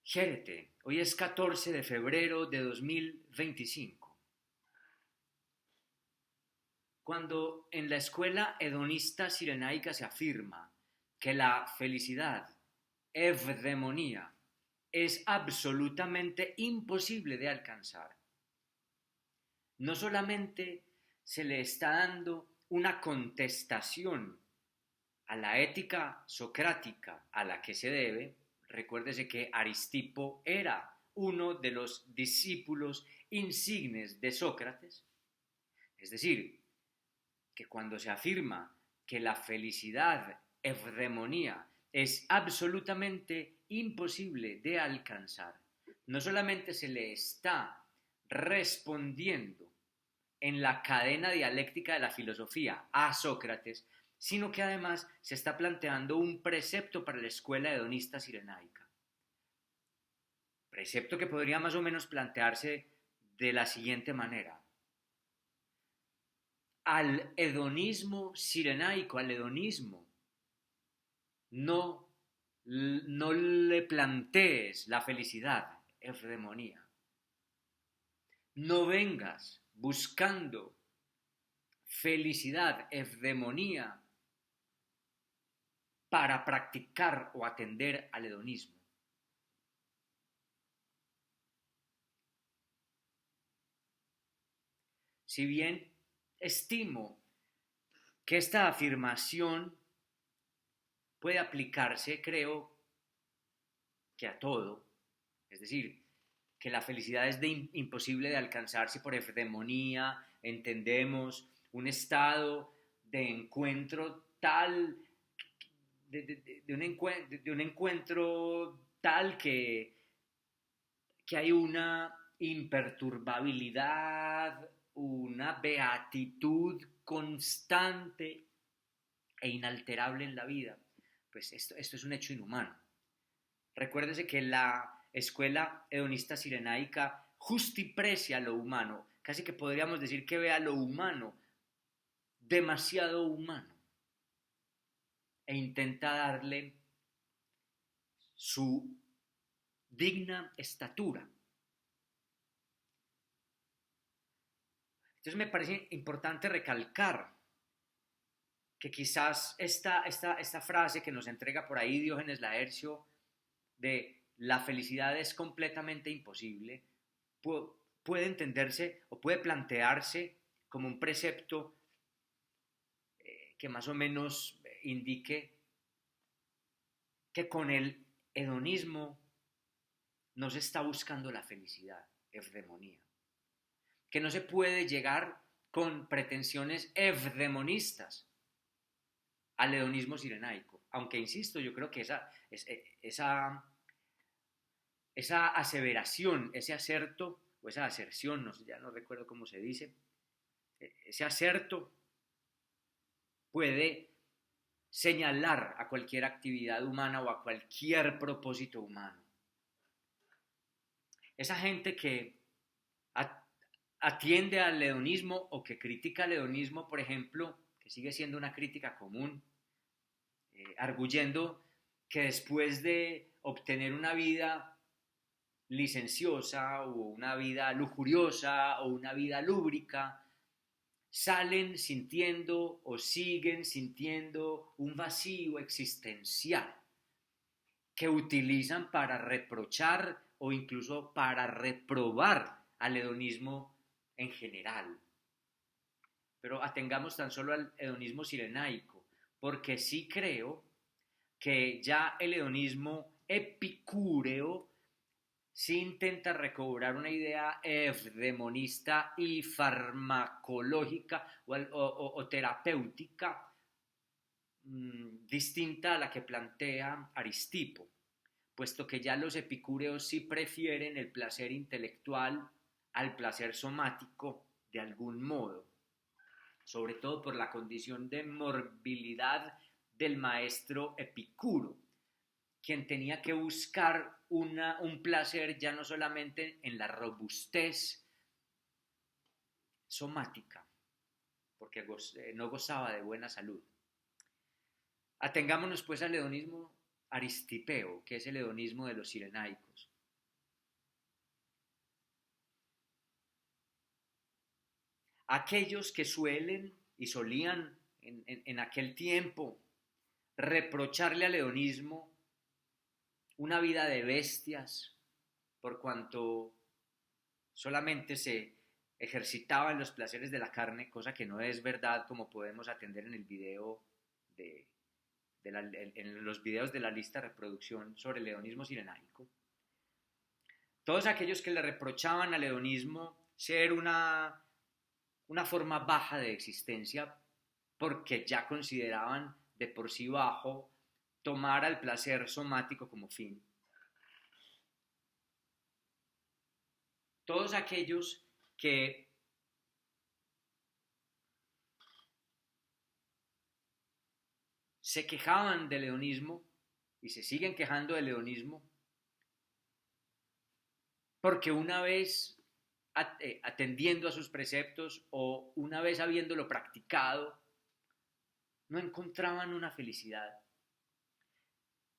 Jérete, hoy es 14 de febrero de 2025. Cuando en la escuela hedonista sirenaica se afirma que la felicidad, eudemonía, es absolutamente imposible de alcanzar, no solamente se le está dando una contestación a la ética socrática a la que se debe. Recuérdese que Aristipo era uno de los discípulos insignes de Sócrates. Es decir, que cuando se afirma que la felicidad, eudemonía, es absolutamente imposible de alcanzar, no solamente se le está respondiendo en la cadena dialéctica de la filosofía a Sócrates, sino que además se está planteando un precepto para la escuela hedonista sirenaica. Precepto que podría más o menos plantearse de la siguiente manera. Al hedonismo sirenaico, al hedonismo, no, no le plantees la felicidad, eudemonía. No vengas buscando felicidad, eudemonía, para practicar o atender al hedonismo. Si bien estimo que esta afirmación puede aplicarse, creo que a todo, es decir, que la felicidad es imposible de alcanzar si por eudemonía entendemos un estado de encuentro tal, de un encuentro tal que hay una imperturbabilidad, una beatitud constante e inalterable en la vida. Pues esto es un hecho inhumano. Recuérdese que la escuela hedonista sirenaica justiprecia lo humano, casi que podríamos decir que vea lo humano demasiado humano e intenta darle su digna estatura. Entonces me parece importante recalcar que quizás esta frase que nos entrega por ahí Diógenes Laercio de la felicidad es completamente imposible, puede entenderse o puede plantearse como un precepto que más o menos indique que con el hedonismo no se está buscando la felicidad, eudemonía, que no se puede llegar con pretensiones eudemonistas al hedonismo sirenaico, aunque insisto, yo creo que esa aseveración, ese acerto, o esa aserción, no sé, ya no recuerdo cómo se dice, ese acerto puede señalar a cualquier actividad humana o a cualquier propósito humano. Esa gente que atiende al hedonismo o que critica el hedonismo, por ejemplo, que sigue siendo una crítica común, arguyendo que después de obtener una vida licenciosa o una vida lujuriosa o una vida lúbrica, salen sintiendo o siguen sintiendo un vacío existencial que utilizan para reprochar o incluso para reprobar al hedonismo en general. Pero atengamos tan solo al hedonismo sirenaico, porque sí creo que ya el hedonismo epicúreo sí intenta recobrar una idea eudemonista y farmacológica o terapéutica distinta a la que plantea Aristipo, puesto que ya los epicúreos sí prefieren el placer intelectual al placer somático de algún modo, sobre todo por la condición de morbilidad del maestro Epicuro, quien tenía que buscar un placer ya no solamente en la robustez somática, porque no gozaba de buena salud. Atengámonos pues al hedonismo aristipeo, que es el hedonismo de los sirenaicos. aquellos que suelen y solían en aquel tiempo reprocharle al hedonismo una vida de bestias, por cuanto solamente se ejercitaban los placeres de la carne, cosa que no es verdad, como podemos atender en el video en los videos de la lista de reproducción sobre el hedonismo sirenaico. Todos aquellos que le reprochaban al hedonismo ser una forma baja de existencia, porque ya consideraban de por sí bajo tomar al placer somático como fin. Todos aquellos que se quejaban del hedonismo y se siguen quejando del hedonismo porque una vez atendiendo a sus preceptos o una vez habiéndolo practicado, no encontraban una felicidad.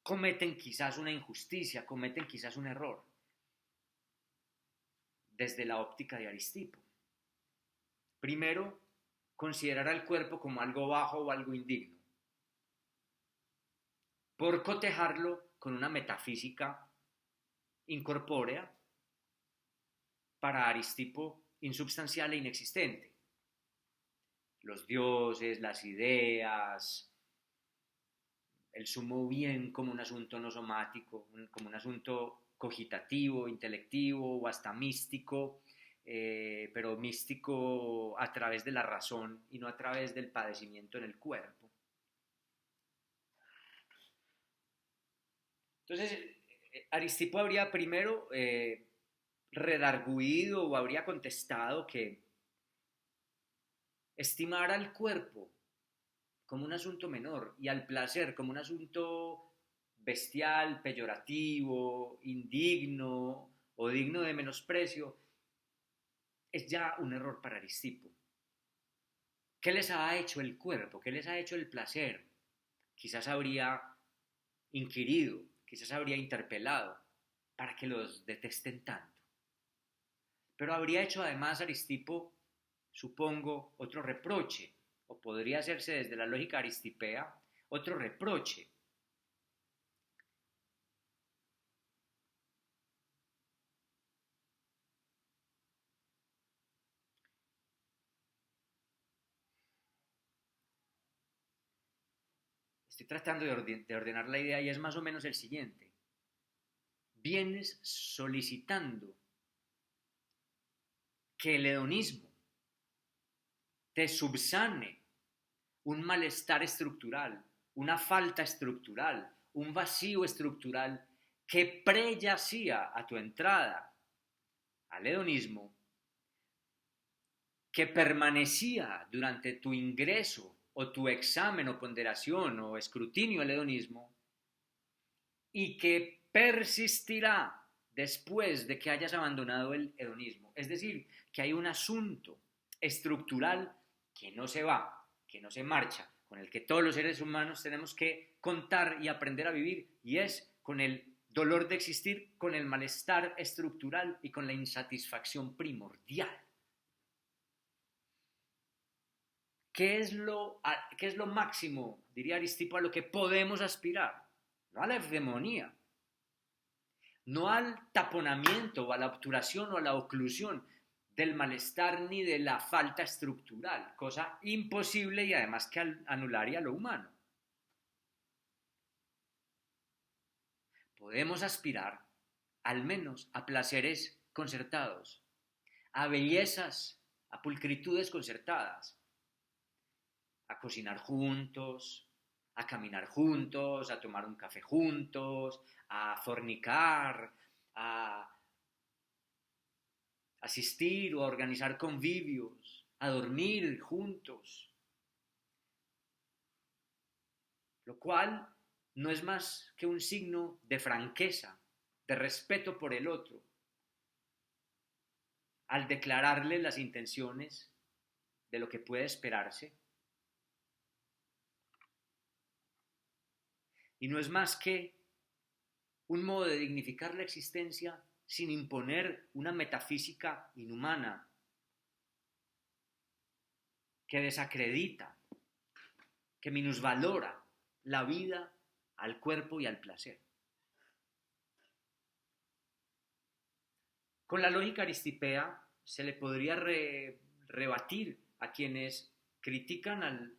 Cometen quizás una injusticia, cometen quizás un error desde la óptica de Aristipo. Primero, considerar al cuerpo como algo bajo o algo indigno, por cotejarlo con una metafísica incorpórea, para Aristipo insubstancial e inexistente. Los dioses, las ideas, el sumo bien como un asunto no somático, como un asunto cogitativo, intelectivo o hasta místico, pero místico a través de la razón y no a través del padecimiento en el cuerpo. Entonces, Aristipo habría primero redarguido o habría contestado que estimar al cuerpo como un asunto menor y al placer como un asunto bestial, peyorativo, indigno o digno de menosprecio, es ya un error para Aristipo. ¿Qué les ha hecho el cuerpo? ¿Qué les ha hecho el placer? Quizás habría inquirido, quizás habría interpelado para que los detesten tanto. Pero habría hecho además Aristipo, supongo, otro reproche, o podría hacerse desde la lógica aristipea, otro reproche. Estoy tratando de ordenar la idea y es más o menos el siguiente. Vienes solicitando que el hedonismo te subsane un malestar estructural, una falta estructural, un vacío estructural que preyacía a tu entrada al hedonismo, que permanecía durante tu ingreso o tu examen o ponderación o escrutinio al hedonismo y que persistirá después de que hayas abandonado el hedonismo. Es decir, que hay un asunto estructural que no se va, que no se marcha, con el que todos los seres humanos tenemos que contar y aprender a vivir, y es con el dolor de existir, con el malestar estructural y con la insatisfacción primordial. ¿Qué es lo máximo, diría Aristipo, a lo que podemos aspirar? No a la eudemonía, no al taponamiento o a la obturación o a la oclusión del malestar ni de la falta estructural, cosa imposible y además que anularía lo humano. Podemos aspirar al menos a placeres concertados, a bellezas, a pulcritudes concertadas, a cocinar juntos, a caminar juntos, a tomar un café juntos, a fornicar, a asistir o a organizar convivios, a dormir juntos, lo cual no es más que un signo de franqueza, de respeto por el otro, al declararle las intenciones de lo que puede esperarse. Y no es más que un modo de dignificar la existencia sin imponer una metafísica inhumana, que desacredita, que minusvalora la vida, al cuerpo y al placer. Con la lógica aristipea se le podría rebatir a quienes critican al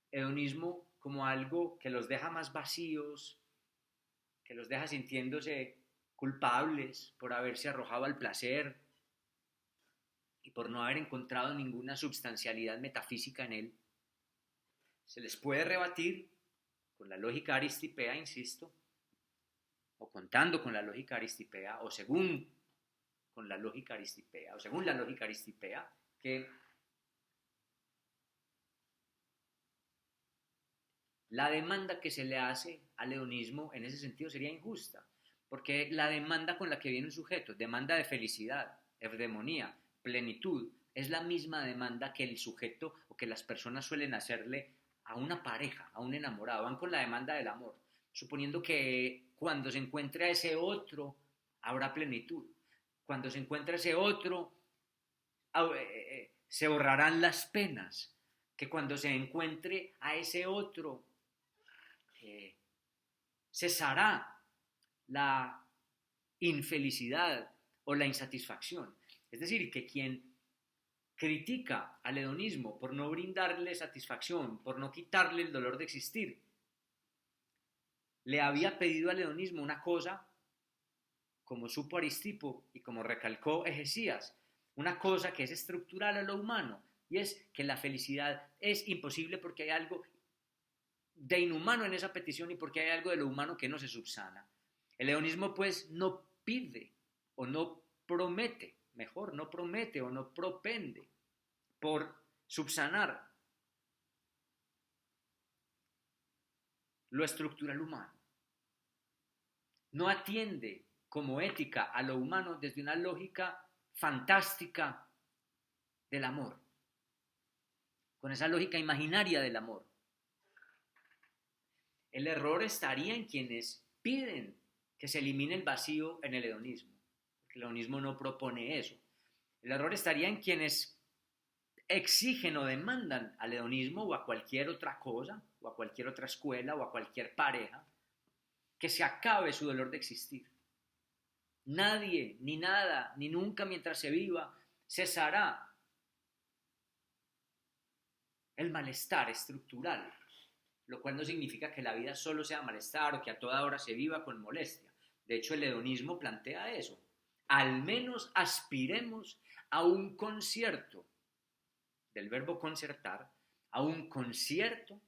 hedonismo como algo que los deja más vacíos, que los deja sintiéndose culpables por haberse arrojado al placer y por no haber encontrado ninguna substancialidad metafísica en él. Se les puede rebatir con la lógica aristipea, insisto, o contando con la lógica aristipea, o según con la lógica aristipea, o según la lógica aristipea, que la demanda que se le hace al hedonismo en ese sentido sería injusta, porque la demanda con la que viene un sujeto, demanda de felicidad, eudemonía, plenitud, es la misma demanda que el sujeto o que las personas suelen hacerle a una pareja, a un enamorado, van con la demanda del amor, suponiendo que cuando se encuentre a ese otro habrá plenitud, cuando se encuentre a ese otro se borrarán las penas, que cuando se encuentre a ese otro cesará la infelicidad o la insatisfacción. Es decir, que quien critica al hedonismo por no brindarle satisfacción, por no quitarle el dolor de existir, le había pedido al hedonismo una cosa, como supo Aristipo y como recalcó Egesías, una cosa que es estructural a lo humano, y es que la felicidad es imposible porque hay algo de inhumano en esa petición y porque hay algo de lo humano que no se subsana. El hedonismo pues no pide o no promete, mejor, no promete o no propende por subsanar lo estructural humano. No atiende como ética a lo humano desde una lógica fantástica del amor, con esa lógica imaginaria del amor. El error estaría en quienes piden que se elimine el vacío en el hedonismo, porque el hedonismo no propone eso. El error estaría en quienes exigen o demandan al hedonismo o a cualquier otra cosa, o a cualquier otra escuela, o a cualquier pareja, que se acabe su dolor de existir. Nadie, ni nada, ni nunca mientras se viva, cesará el malestar estructural, lo cual no significa que la vida solo sea malestar o que a toda hora se viva con molestia. De hecho, el hedonismo plantea eso. Al menos aspiremos a un concierto, del verbo concertar, a un concierto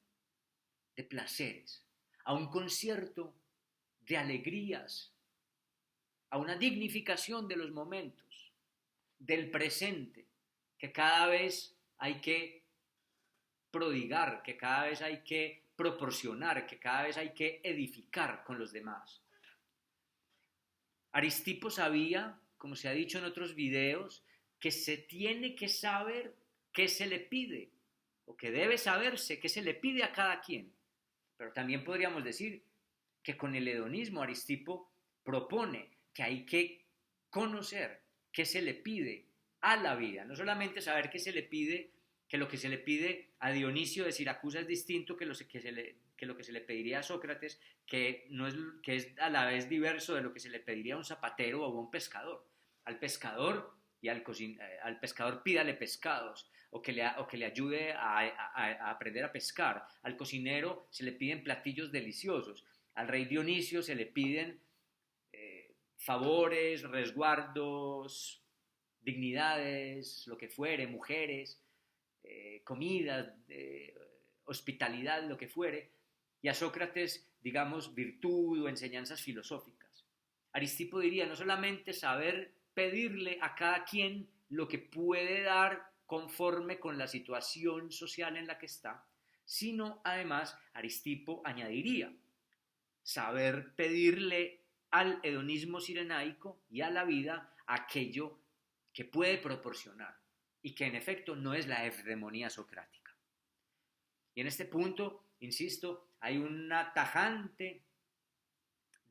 de placeres, a un concierto de alegrías, a una dignificación de los momentos, del presente, que cada vez hay que prodigar, que cada vez hay que proporcionar, que cada vez hay que edificar con los demás. Aristipo sabía, como se ha dicho en otros videos, que se tiene que saber qué se le pide, o que debe saberse qué se le pide a cada quien. Pero también podríamos decir que con el hedonismo Aristipo propone que hay que conocer qué se le pide a la vida, no solamente saber qué se le pide, que lo que se le pide a Dionisio de Siracusa es distinto que lo que se le pediría a Sócrates, que es a la vez diverso de lo que se le pediría a un zapatero o a un pescador. Al pescador y al pescador pídale pescados, o que le ayude a aprender a pescar. Al cocinero se le piden platillos deliciosos. Al rey Dionisio se le piden favores, resguardos, dignidades, lo que fuere, mujeres, comida, hospitalidad, lo que fuere, y a Sócrates, digamos, virtud o enseñanzas filosóficas. Aristipo diría, no solamente saber pedirle a cada quien lo que puede dar conforme con la situación social en la que está, sino además, Aristipo añadiría, saber pedirle al hedonismo cirenaico y a la vida aquello que puede proporcionar y que en efecto no es la eudemonía socrática. Y en este punto, insisto, hay una tajante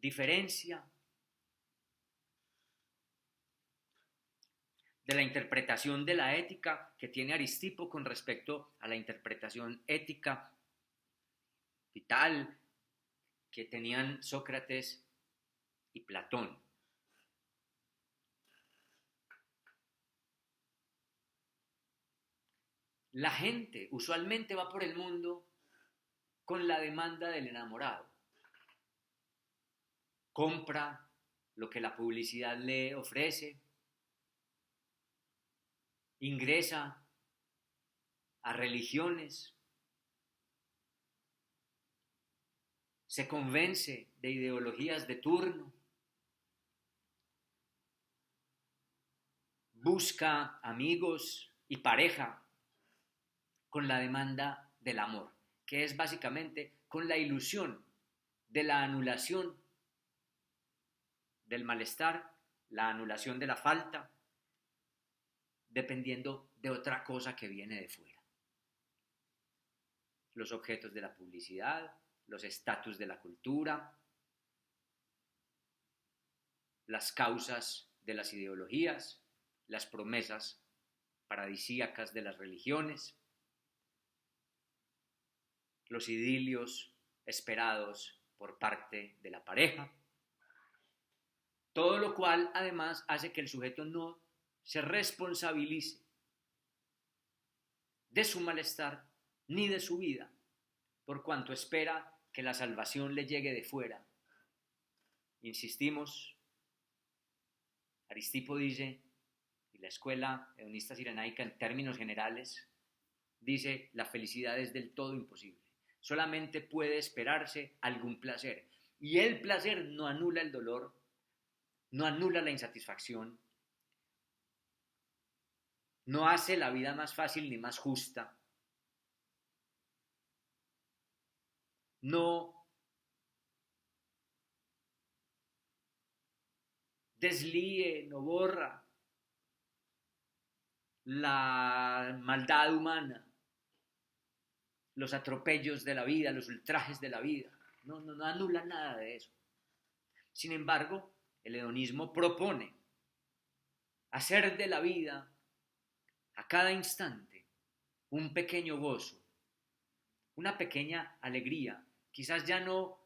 diferencia de la interpretación de la ética que tiene Aristipo con respecto a la interpretación ética vital que tenían Sócrates y Platón. La gente usualmente va por el mundo con la demanda del enamorado. Compra lo que la publicidad le ofrece, ingresa a religiones, se convence de ideologías de turno, busca amigos y pareja con la demanda del amor, que es básicamente con la ilusión de la anulación del malestar, la anulación de la falta, dependiendo de otra cosa que viene de fuera. Los objetos de la publicidad, los estatus de la cultura, las causas de las ideologías, las promesas paradisíacas de las religiones, los idilios esperados por parte de la pareja, todo lo cual además hace que el sujeto no se responsabilice de su malestar ni de su vida, por cuanto espera que la salvación le llegue de fuera. Insistimos, Aristipo dice, y la escuela hedonista cirenaica en términos generales, dice, la felicidad es del todo imposible. Solamente puede esperarse algún placer. Y el placer no anula el dolor, no anula la insatisfacción, no hace la vida más fácil ni más justa, no deslíe, no borra la maldad humana, los atropellos de la vida, los ultrajes de la vida. No anula nada de eso. Sin embargo, el hedonismo propone hacer de la vida a cada instante un pequeño gozo, una pequeña alegría, quizás ya no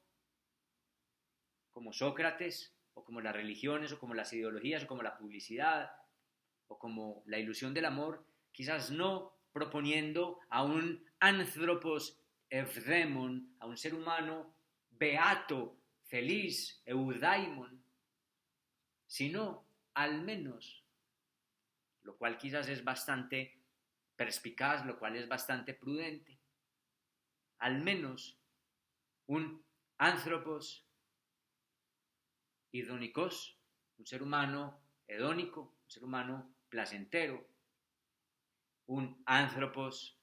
como Sócrates, o como las religiones, o como las ideologías, o como la publicidad, o como la ilusión del amor, quizás no proponiendo a un anthropos evdaimon, a un ser humano beato, feliz, eudaimon, sino al menos, lo cual quizás es bastante perspicaz, lo cual es bastante prudente, al menos un anthropos idonikos, un ser humano hedónico, un ser humano placentero, un anthropos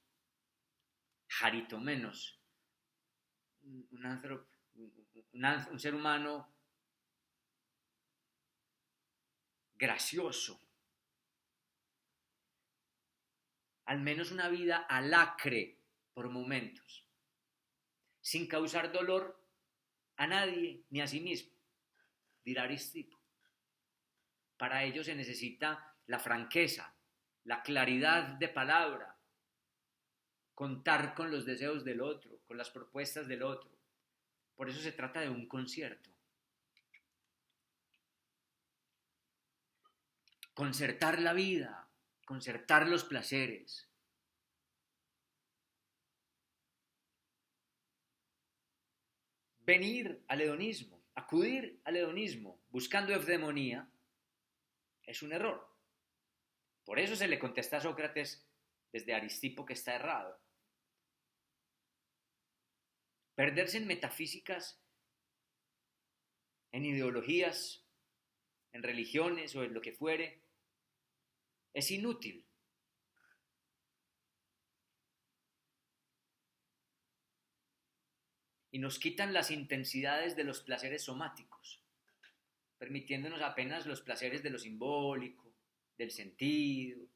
jaritomenos, un ser humano gracioso, al menos una vida alacre por momentos, sin causar dolor a nadie ni a sí mismo, dirá Aristipo. Para ello se necesita la franqueza, la claridad de palabra, contar con los deseos del otro, con las propuestas del otro. Por eso se trata de un concierto. Concertar la vida, concertar los placeres. Venir al hedonismo, acudir al hedonismo buscando eudemonía es un error. Por eso se le contesta a Sócrates desde Aristipo que está errado. Perderse en metafísicas, en ideologías, en religiones o en lo que fuere, es inútil. Y nos quitan las intensidades de los placeres somáticos, permitiéndonos apenas los placeres de lo simbólico, del sentido,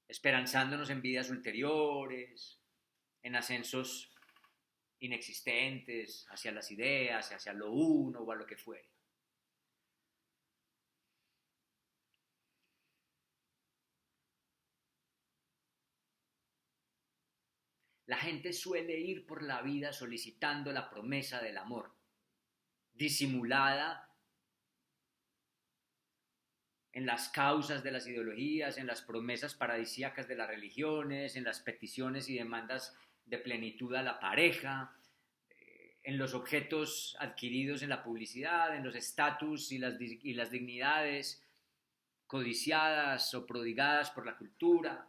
esperanzándonos en vidas ulteriores, en ascensos inexistentes hacia las ideas, hacia lo uno o a lo que fuere. La gente suele ir por la vida solicitando la promesa del amor, disimulada en las causas de las ideologías, en las promesas paradisíacas de las religiones, en las peticiones y demandas de plenitud a la pareja, en los objetos adquiridos en la publicidad, en los estatus y las dignidades codiciadas o prodigadas por la cultura.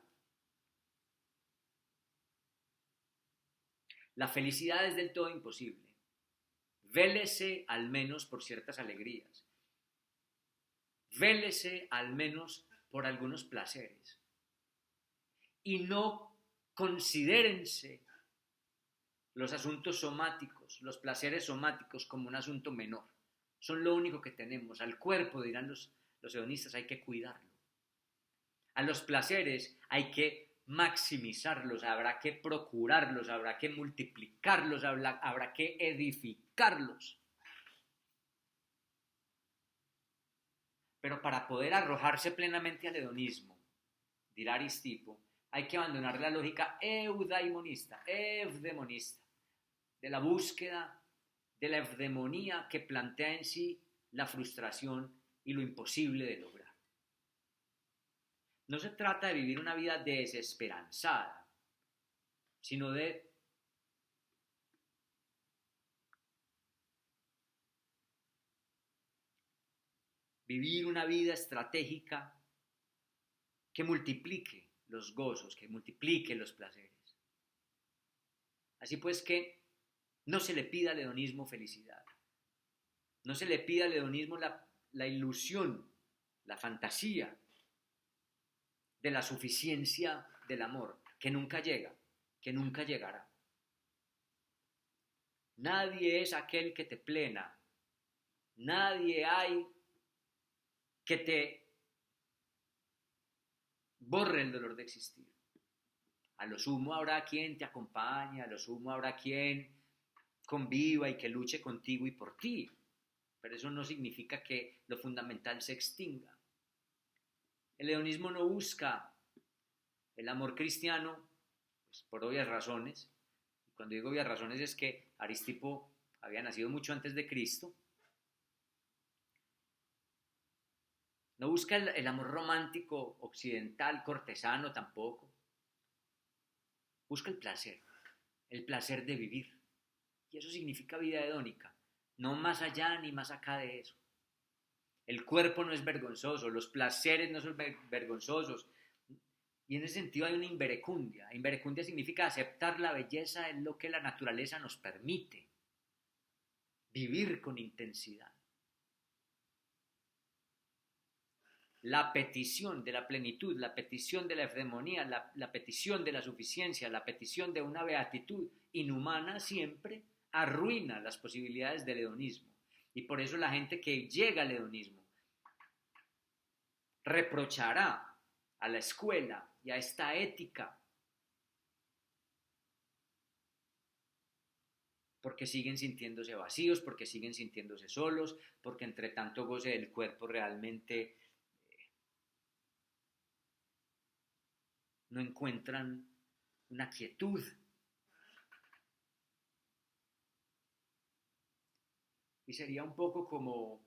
La felicidad es del todo imposible. Vélese al menos por ciertas alegrías. Vélese al menos por algunos placeres. Y no considérense los asuntos somáticos, los placeres somáticos como un asunto menor. Son lo único que tenemos. Al cuerpo, dirán los hedonistas, hay que cuidarlo. A los placeres hay que maximizarlos, habrá que procurarlos, habrá que multiplicarlos, habrá que edificarlos. Pero para poder arrojarse plenamente al hedonismo, dirá Aristipo, hay que abandonar la lógica eudaimonista, evdemonista, de la búsqueda de la evdemonía que plantea en sí la frustración y lo imposible de lograr. No se trata de vivir una vida desesperanzada, sino de vivir una vida estratégica que multiplique los gozos, que multiplique los placeres. Así pues que no se le pida al hedonismo felicidad, no se le pida al hedonismo la ilusión, la fantasía de la suficiencia del amor, que nunca llega, que nunca llegará. Nadie es aquel que te plena, nadie hay que te borre el dolor de existir. A lo sumo habrá quien te acompañe, a lo sumo habrá quien conviva y que luche contigo y por ti, pero eso no significa que lo fundamental se extinga. El hedonismo no busca el amor cristiano, pues, por obvias razones. Y cuando digo obvias razones es que Aristipo había nacido mucho antes de Cristo. No busca el amor romántico occidental, cortesano tampoco. Busca el placer de vivir. Y eso significa vida hedónica, no más allá ni más acá de eso. El cuerpo no es vergonzoso, los placeres no son vergonzosos. Y en ese sentido hay una inverecundia. Inverecundia significa aceptar la belleza en lo que la naturaleza nos permite. Vivir con intensidad. La petición de la plenitud, la petición de la eudemonía, la petición de la suficiencia, la petición de una beatitud inhumana siempre arruina las posibilidades del hedonismo. Y por eso la gente que llega al hedonismo reprochará a la escuela y a esta ética porque siguen sintiéndose vacíos, porque siguen sintiéndose solos, porque entre tanto goce del cuerpo realmente no encuentran una quietud. Y sería un poco como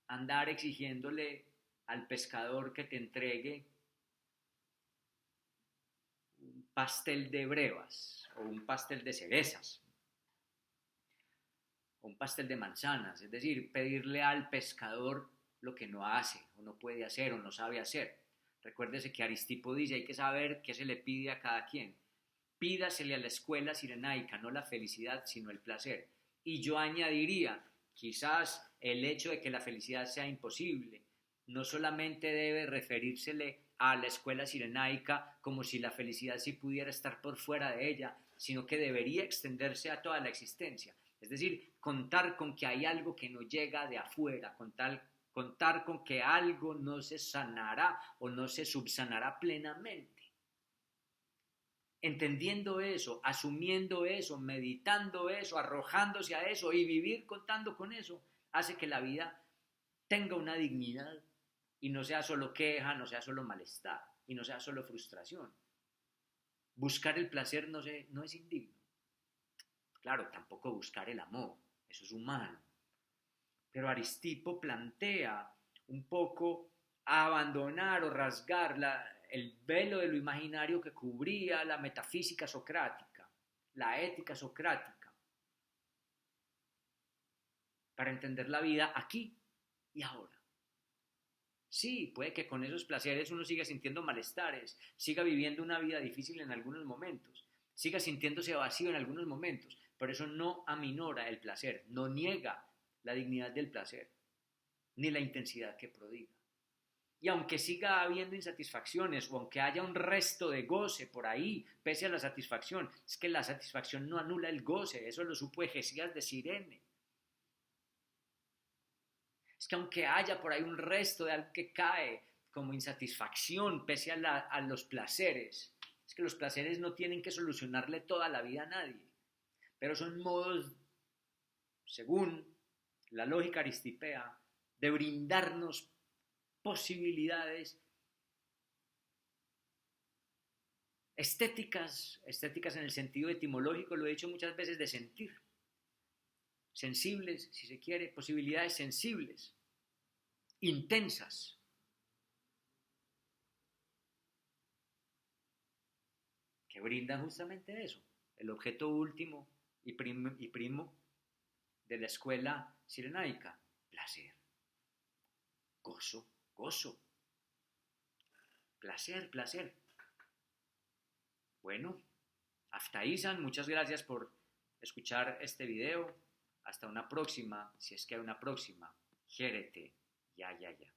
andar exigiéndole al pescador que te entregue un pastel de brevas o un pastel de cerezas o un pastel de manzanas, es decir, pedirle al pescador lo que no hace o no puede hacer o no sabe hacer. Recuérdese que Aristipo dice, hay que saber qué se le pide a cada quien. Pídasele a la escuela cirenaica no la felicidad, sino el placer. Y yo añadiría, quizás el hecho de que la felicidad sea imposible, no solamente debe referírsele a la escuela cirenaica como si la felicidad sí pudiera estar por fuera de ella, sino que debería extenderse a toda la existencia. Es decir, contar con que hay algo que no llega de afuera, contar con que algo no se sanará o no se subsanará plenamente. Entendiendo eso, asumiendo eso, meditando eso, arrojándose a eso y vivir contando con eso, hace que la vida tenga una dignidad y no sea solo queja, no sea solo malestar y no sea solo frustración. Buscar el placer no es indigno. Claro, tampoco buscar el amor, eso es humano. Pero Aristipo plantea un poco abandonar o rasgar el velo de lo imaginario que cubría la metafísica socrática, la ética socrática, para entender la vida aquí y ahora. Sí, puede que con esos placeres uno siga sintiendo malestares, siga viviendo una vida difícil en algunos momentos, siga sintiéndose vacío en algunos momentos, pero eso no aminora el placer, no niega la dignidad del placer, ni la intensidad que prodiga. Y aunque siga habiendo insatisfacciones o aunque haya un resto de goce por ahí, pese a la satisfacción, es que la satisfacción no anula el goce, eso lo supo Hesías de Cirene. Es que aunque haya por ahí un resto de algo que cae como insatisfacción pese a los placeres, es que los placeres no tienen que solucionarle toda la vida a nadie, pero son modos, según la lógica aristipea, de brindarnos posibilidades estéticas en el sentido etimológico, lo he dicho muchas veces, de sentir, sensibles, si se quiere, posibilidades sensibles, intensas, que brindan justamente eso, el objeto último y primo de la escuela sirenaica, placer, gozo, gozo, placer, placer. Bueno, Aftaisan, muchas gracias por escuchar este video. Hasta una próxima, si es que hay una próxima. Jérete, ya, ya, ya.